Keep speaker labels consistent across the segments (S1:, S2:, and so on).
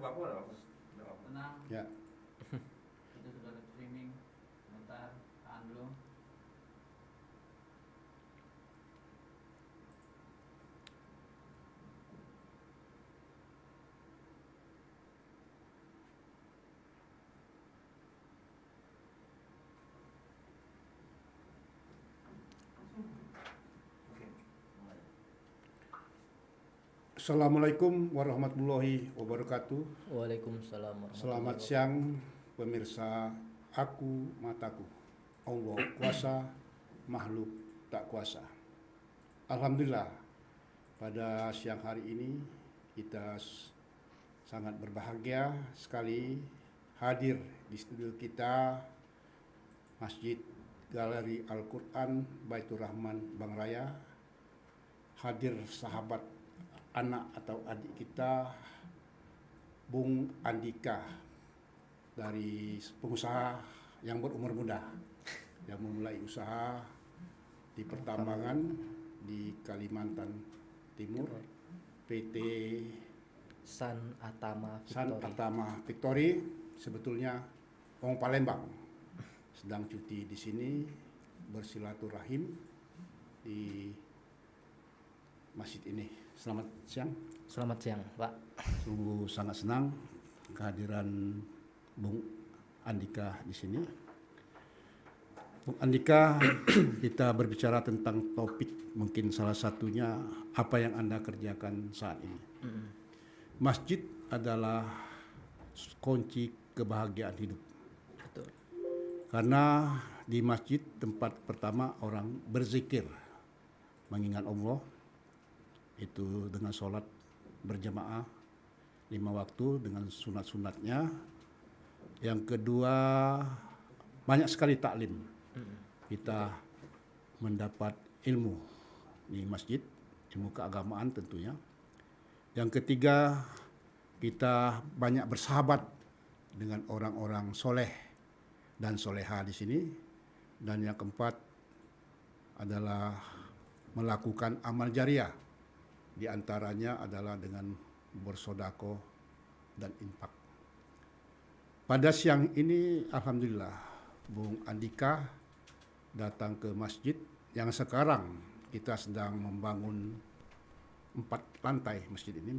S1: Tenang.
S2: Ya.
S1: Itu sudah live streaming. Sebentar, tahan dulu.
S2: Assalamualaikum warahmatullahi wabarakatuh.
S3: Waalaikumsalam warahmatullahi
S2: Selamat
S3: wabarakatuh.
S2: siang pemirsa Aku Mataku. Allah kuasa, makhluk tak kuasa. Alhamdulillah pada siang hari ini kita sangat berbahagia sekali hadir di studio kita Masjid Galeri Al-Quran Baitur Rahman Bang Raya. Hadir sahabat anak atau adik kita Bung Andika dari pengusaha yang berumur muda yang memulai usaha di pertambangan di Kalimantan Timur, PT
S3: San Atama
S2: San
S3: Victory.
S2: Atama Victory. Sebetulnya orang Palembang sedang cuti di sini bersilaturahim di masjid ini. Selamat siang.
S3: Selamat siang, Pak.
S2: Sungguh sangat senang kehadiran Bung Andika di sini. Bung Andika, kita berbicara tentang topik mungkin salah satunya apa yang Anda kerjakan saat ini. Masjid adalah kunci kebahagiaan hidup.
S3: Betul.
S2: Karena di masjid tempat pertama orang berzikir, mengingat Allah, itu dengan sholat berjamaah 5 waktu dengan sunat-sunatnya. Yang kedua, banyak sekali taklim. Kita mendapat ilmu di masjid, ilmu keagamaan tentunya. Yang ketiga, kita banyak bersahabat dengan orang-orang soleh dan soleha di sini. Dan yang keempat adalah melakukan amal jariah. Di antaranya adalah dengan bersodako dan infak. Pada siang ini alhamdulillah Bung Andika datang ke masjid yang sekarang kita sedang membangun 4 lantai masjid ini,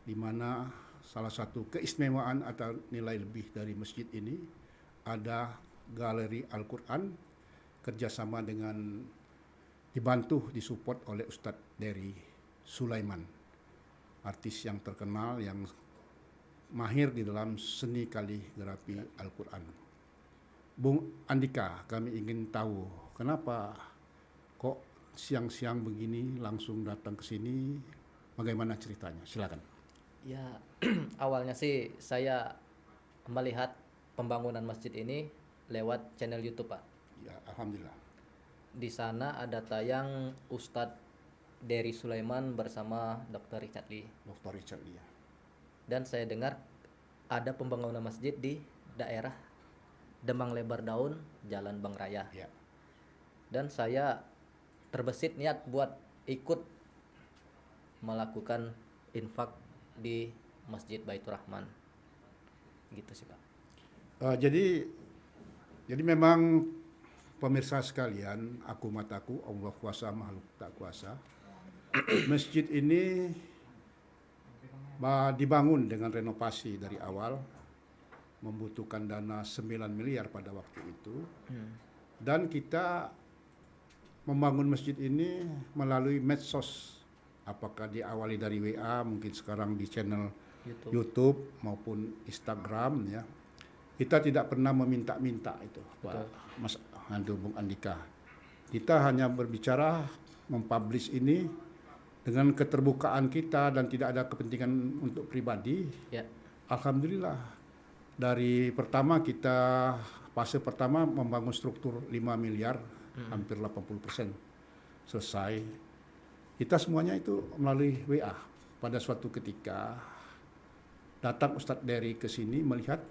S2: di mana salah satu keistimewaan atau nilai lebih dari masjid ini ada galeri Al-Quran kerjasama dengan dibantu disupport oleh Ustadz Dery Sulaiman, artis yang terkenal yang mahir di dalam seni kaligrafi Al-Quran. Bung Andika, kami ingin tahu kenapa kok siang-siang begini langsung datang ke sini, bagaimana ceritanya? Silakan.
S3: Ya, awalnya sih saya melihat pembangunan masjid ini lewat channel YouTube, Pak.
S2: Ya, alhamdulillah.
S3: Di sana ada tayang Ustadz Dery Sulaiman bersama Dr. Richard Lee.
S2: Dr. Richard Lee.
S3: Dan saya dengar ada pembangunan masjid di daerah Demang Lebar Daun, Jalan Bang Raya.
S2: Ya.
S3: Dan saya terbesit niat buat ikut melakukan infak di Masjid Baitur Rahman. Gitu sih, Pak.
S2: Jadi memang pemirsa sekalian, Aku Mataku, Allah kuasa, makhluk tak kuasa. Masjid ini dibangun dengan renovasi dari awal, membutuhkan dana 9 miliar pada waktu itu. Dan kita membangun masjid ini melalui medsos. Apakah diawali dari WA, mungkin sekarang di channel YouTube maupun Instagram ya. Kita tidak pernah meminta-minta itu, Pak Mas Bung Andika. Kita hanya berbicara, mempublish ini dengan keterbukaan kita dan tidak ada kepentingan untuk pribadi.
S3: Ya.
S2: Alhamdulillah dari pertama kita fase pertama membangun struktur 5 miliar, hampir 80% selesai. Kita semuanya itu melalui WA. Pada suatu ketika datang Ustadz Dery ke sini melihat,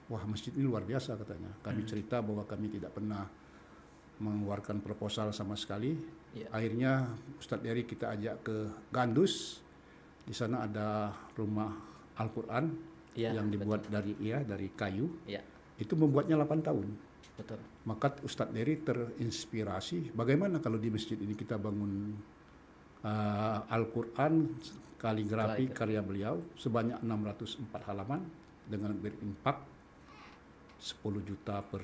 S2: wah masjid ini luar biasa katanya. Kami cerita bahwa kami tidak pernah mengeluarkan proposal sama sekali.
S3: Ya.
S2: Akhirnya Ustadz Dery kita ajak ke Gandus. Di sana ada rumah Al-Quran
S3: Iya,
S2: yang dibuat dari kayu,
S3: Iya,
S2: itu membuatnya 8 tahun.
S3: betul.
S2: Maka Ustadz Dery terinspirasi, bagaimana kalau di masjid ini kita bangun Al-Quran, kaligrafi karya beliau sebanyak 604 halaman dengan berimpak 10 juta per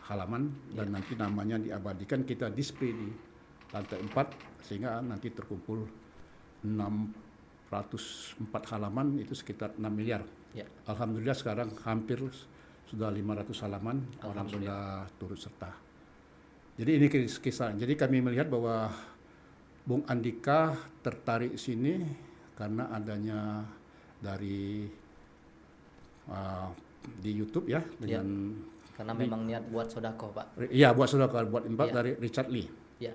S2: halaman, dan nanti namanya diabadikan, kita display di lantai 4 sehingga nanti terkumpul 604 halaman, itu sekitar 6 miliar.
S3: Ya.
S2: Alhamdulillah sekarang hampir sudah 500 halaman orang sudah turut serta. Jadi ini kisah. Jadi kami melihat bahwa Bung Andika tertarik sini karena adanya dari di YouTube ya dengan
S3: Karena memang niat buat sodakoh, Pak.
S2: iya buat saudara buat impak
S3: Ya.
S2: dari Richard Lee.
S3: Ya,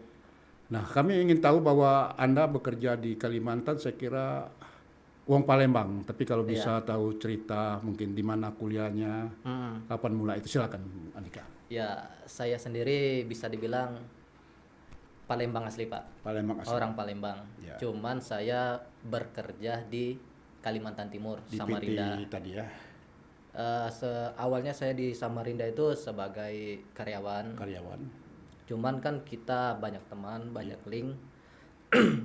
S2: Nah, kami ingin tahu bahwa Anda bekerja di Kalimantan, saya kira Wong Palembang, tapi kalau bisa tahu cerita mungkin di mana kuliahnya, kapan mulai, itu silakan Andika.
S3: ya saya sendiri bisa dibilang Palembang asli, Pak.
S2: Palembang asli.
S3: Orang Palembang.
S2: Ya.
S3: Cuman saya bekerja di Kalimantan Timur,
S2: Di
S3: Samarinda.
S2: PT tadi ya,
S3: Awalnya saya di Samarinda itu sebagai karyawan.
S2: karyawan.
S3: Cuman kan kita banyak teman, banyak link,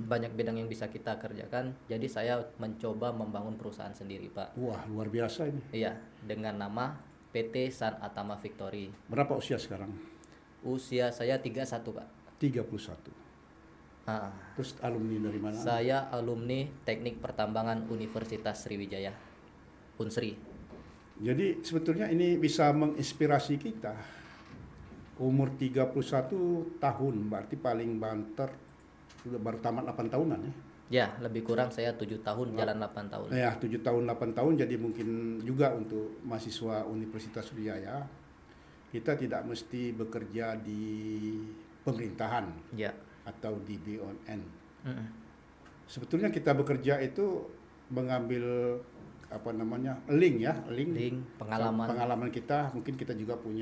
S3: banyak bidang yang bisa kita kerjakan. Jadi saya mencoba membangun perusahaan sendiri, Pak.
S2: Wah, luar biasa ini.
S3: Iya, dengan nama PT San Atama Victory.
S2: Berapa usia sekarang?
S3: Usia saya 31, Pak.
S2: 31.
S3: Ah,
S2: Terus alumni dari mana?
S3: saya alumni Teknik Pertambangan Universitas Sriwijaya, Unsri.
S2: Jadi sebetulnya ini bisa menginspirasi kita. Umur 31 tahun, berarti paling banter sudah baru tamat 8 tahunan ya.
S3: Ya, lebih kurang saya 7 tahun, jalan 8 tahun.
S2: Ya, 7 tahun 8 tahun, jadi mungkin juga untuk mahasiswa Universitas Sriwijaya kita tidak mesti bekerja di pemerintahan
S3: Ya.
S2: atau di BUMN.
S3: Mm-mm.
S2: Sebetulnya kita bekerja itu mengambil link
S3: Link, pengalaman.
S2: pengalaman kita, mungkin kita juga punya